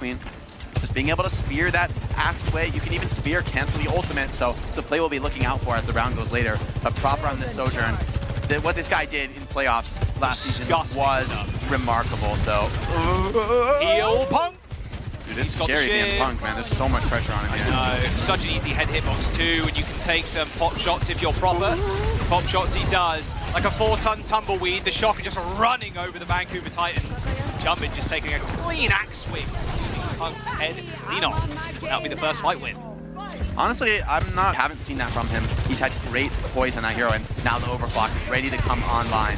Queen. Just being able to spear that axe way. You can even spear, cancel the ultimate. So it's a play we'll be looking out for as the round goes later. But proper on this Sojourn. What this guy did in playoffs last season was remarkable. So Heal Punk. Dude, it's scary being Punk, man. There's so much pressure on him here. I know. Such an easy head hitbox too, and you can take some pop shots if you're proper. Pop shots he does. Like a 4-ton tumbleweed, the Shocker just running over the Vancouver Titans. Junbin just taking a clean axe swing, using Punk's head clean off. That'll be the first fight win. Honestly, haven't seen that from him. He's had great poise on that hero, and now the overclock is ready to come online.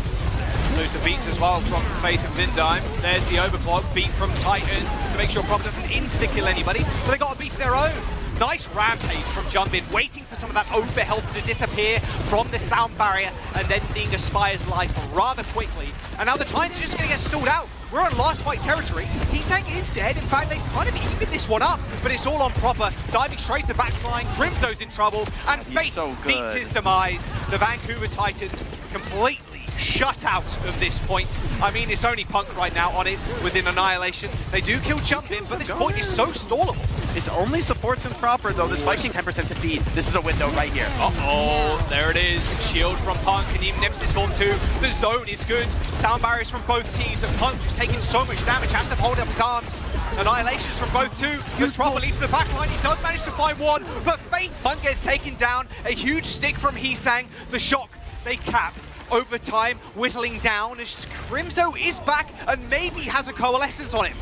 Lose the beats as well from Faith and Vindaim. There's the overclock beat from Titans to make sure Proper doesn't insta-kill anybody, but they got a beat of their own. Nice rampage from Junbin, waiting for some of that overhealth to disappear from the sound barrier and then ending Aspire's life rather quickly. And now the Titans are just going to get stalled out. We're on last fight territory. HeeSang is dead. In fact, they've kind of evened this one up, but it's all on Proper. Diving straight to the backline. Crimzo's in trouble, and Faith meets his demise. The Vancouver Titans completely shut out of this point. I mean, it's only Punk right now on it within Annihilation. They do kill Junbin, but this point is so stallable. It's only supports him proper, though. This Viking 10% to feed. This is a window right here. Uh-oh, there it is. Shield from Punk and even Nemesis form 2. The zone is good. Sound barriers from both teams, and Punk just taking so much damage. Has to hold up his arms. Annihilations from both two. Goes properly to the backline. He does manage to find one, but Faith Punk gets taken down. A huge stick from HeeSang. The shock, they cap. Over time, whittling down as Crimzo is back and maybe has a coalescence on him.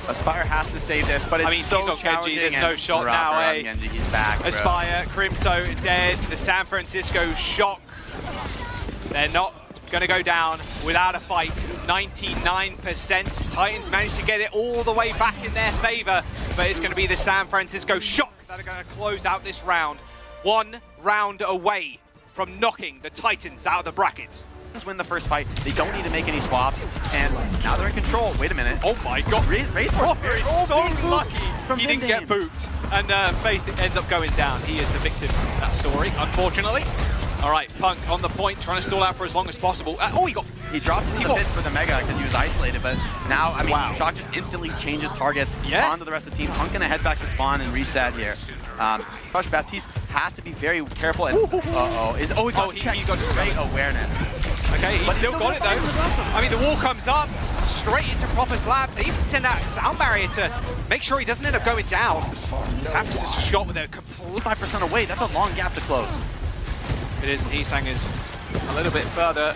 Aspire has to save this, but it's so he's on challenging. Genji, there's no shot now, eh? Genji, he's back, Aspire, Crimzo dead, the San Francisco shock. They're not gonna go down without a fight. 99%. Titans managed to get it all the way back in their favor, but it's gonna be the San Francisco shock that are gonna close out this round. 1 round away from knocking the Titans out of the bracket. Win the first fight. They don't need to make any swaps, and now they're in control. Wait a minute. Oh my god. Proper is so lucky he didn't get booped. And Faith ends up going down. He is the victim of that story, unfortunately. All right, Punk on the point, trying to stall out for as long as possible. He dropped into the pit for the Mega because he was isolated, but now, I mean, Shock just instantly changes targets onto the rest of the team. Punk gonna head back to spawn and reset here. Crush Baptiste has to be very careful, and he got great awareness. Okay, he's still got it though. I mean, the wall comes up, straight into Proper's lab. They even send out a sound barrier to make sure he doesn't end up going down. San Francisco shot with a complete 5% away. That's a long gap to close. It is, and HeeSang is a little bit further,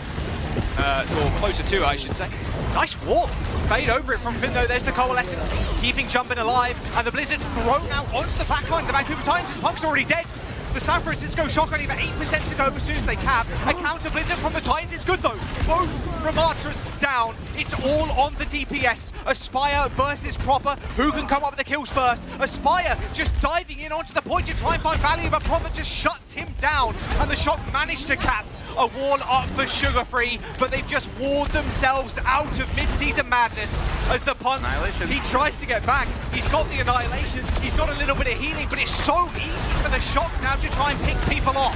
or closer to, I should say. Nice wall. Fade over it from Finn, though. There's the coalescence, keeping Junbin alive, and the Blizzard thrown out onto the backline. The Vancouver Titans, and Punk's already dead. The San Francisco shock only about 8% to go as soon as they cap. A counter Blizzard from the Titans is good, though. Both Rematras down. It's all on the DPS. Aspire versus Proper. Who can come up with the kills first? Aspire just diving in onto the point to try and find value, but Proper just shuts him down. And the shock managed to cap. A wall up for Sugarfree, but they've just walled themselves out of mid-season madness as the Punk, he tries to get back. He's got the Annihilation, he's got a little bit of healing, but it's so easy for the shock now to try and pick people off.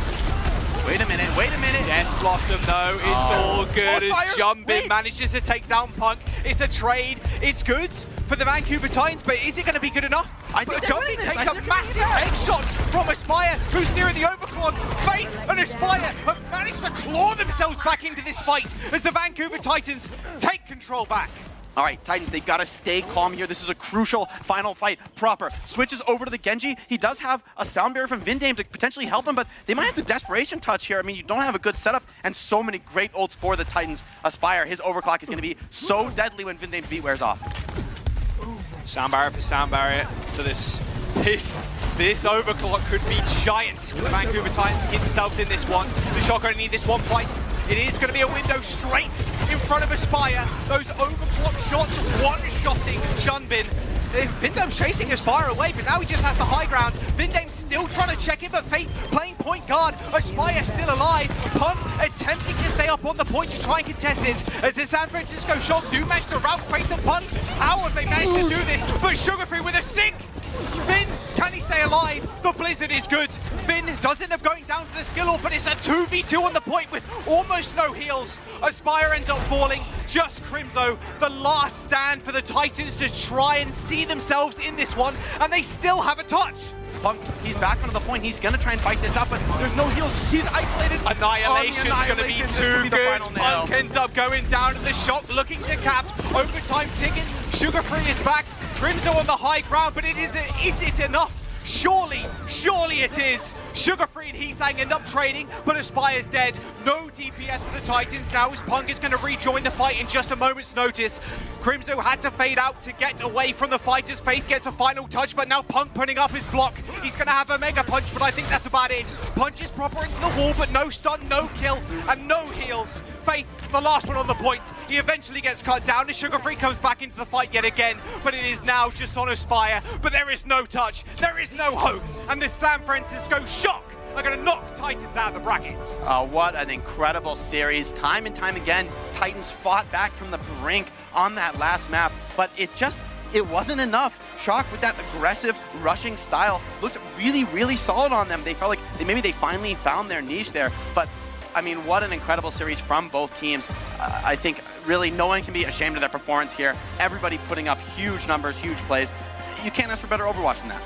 Wait a minute, wait a minute. Death Blossom though, it's all good as Junbin manages to take down Punk. It's a trade, it's good for the Vancouver Titans, but is it going to be good enough? Junbin takes a massive headshot from Aspire, who's near the overclock. Faith and Aspire have managed to claw themselves back into this fight as the Vancouver Titans take control back. All right, Titans, they've got to stay calm here. This is a crucial final fight. Proper switches over to the Genji. He does have a sound barrier from Vindaim to potentially help him, but they might have to desperation touch here. I mean, you don't have a good setup, and so many great ults for the Titans. Aspire, his overclock is going to be so deadly when Vindaim's beat wears off. Sound barrier for sound barrier to this overclock could be giant for the Vancouver Titans to keep themselves in this one. The Shock only need this one fight. It is going to be a window straight in front of Aspire. Those overclock shots one-shotting Junbin. Vindaim's chasing Aspire away, but now he just has the high ground. Vindaim's still trying to check it, but Faith playing point guard. Aspire still alive. Punk attempting to stay up on the point to try and contest it. As the San Francisco Shock do manage to rout Faith and Punk. How have they managed to do this? But Sugarfree with a stick. Finn, can he stay alive? The Blizzard is good. Finn does end up going down to the skill off, but it's a 2v2 on the point with almost no heals. Aspire ends up falling. Just Crimzo, the last stand for the Titans to try and see themselves in this one, and they still have a touch. Punk, he's back onto the point. He's going to try and fight this up, but there's no heals. He's isolated. Annihilation's going to be too good. Punk ends up going down to the shot, looking to cap. Overtime ticking. Sugarfree is back. Crimzo on the high ground, but is it enough? Surely it is. Sugarfree and HeeSang end up trading, but Aspire's dead. No DPS for the Titans now, as Punk is going to rejoin the fight in just a moment's notice. Crimzo had to fade out to get away from the fighters. Faith gets a final touch, but now Punk putting up his block. He's going to have a mega punch, but I think that's about it. Punches proper into the wall, but no stun, no kill, and no heals. Faith, the last one on the point. He eventually gets cut down as Sugarfree comes back into the fight yet again, but it is now just on Aspire. But there is no touch, there is no hope, and this San Francisco Shock are going to knock Titans out of the brackets. What an incredible series. Time and time again, Titans fought back from the brink on that last map, but it wasn't enough. Shock with that aggressive rushing style looked really solid on them. They felt like maybe they finally found their niche there, but I mean, what an incredible series from both teams. I think really no one can be ashamed of their performance here. Everybody putting up huge numbers, huge plays. You can't ask for better Overwatch than that.